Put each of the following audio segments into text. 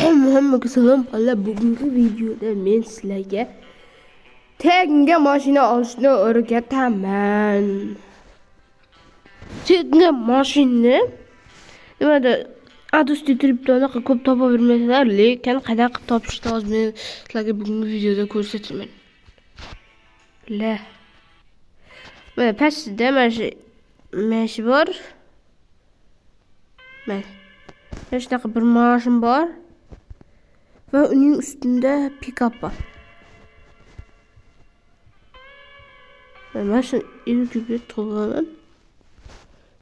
Hammaga salom. Bugungi videoda men sizlarga tanga mashina olishni o'rgataman. Tanga mashina nimada adusda turibdi, unaqa ko'p topavermaysizlar, lekin qanday qilib topishni hozir men sizlarga bugungi videoda ko'rsataman. Mana pastda mana shu bor. Mana shunaqa bir mashin bor. Ve uning ustida pikap bor. Mana shu ilgili to'g'riman.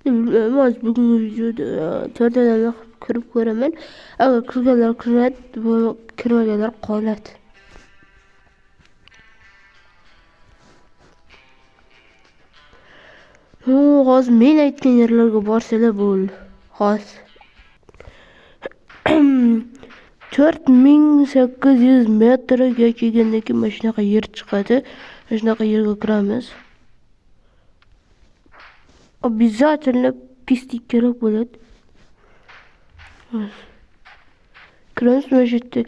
Bilmadim, bugungi videoda to'rtadan kirib ko'raman. Agar kirganlar kiradi, kirmaganlar qoladi. Hozir men aytgan yerlarga borsalar bo'ldi. Hozir 4800 metrga kelgandan keyin mana shunaqa yer chiqadi. Mana shunaqa yerga kiramiz. Обязательно pislik kerak bo'ladi. Kiramiz, mana shu yerda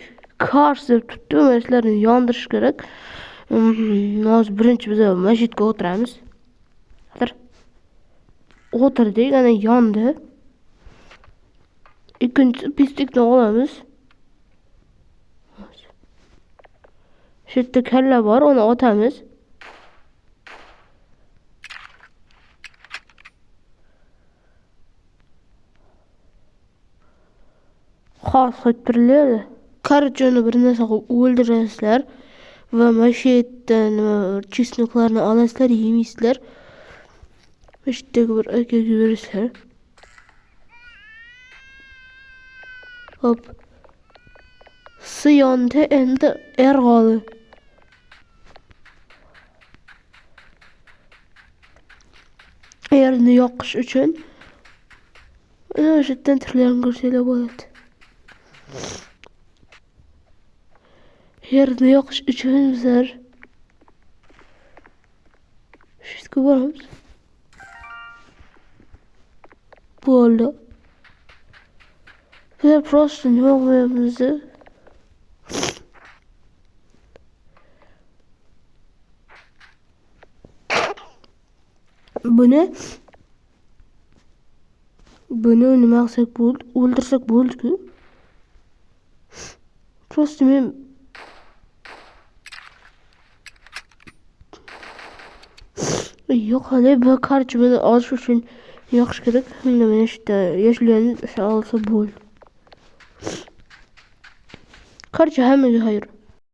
cars deb turibdi. Mana shularni yondirish kerak. Hozir birinchi biz mana shu yerga o'tiramiz. O'tirdik, ana yondi. Ikkinchi pislikni olamiz. Shu yerda kalla bor, uni otamiz. Xos birladi. Qarchoni bir narsa qilib o'ldirasizlar va mana shu yerdan chesnoklarni olasizlar, yemaysizlar. Mana shu yerga bir akaga berasizlar. Hop. Siyonda endi erg'oli. Yerni yoqish uchun o'sha yerdan tirlarni ko'rsanglar bo'ladi. Yerni yoqish uchun bizlar shu yerga boramiz. Bo'ldi. Biz просто nima qilmayapmiz? Buni nima qilsak bo'ldi? O'ldirsak bo'ldi-ku. Просто men yo'q, hali bu qarchimni olish uchun yoqish kerak. Mana shu yerda yashilganni olsa bo'ldi. Qarchi hammaga xayr.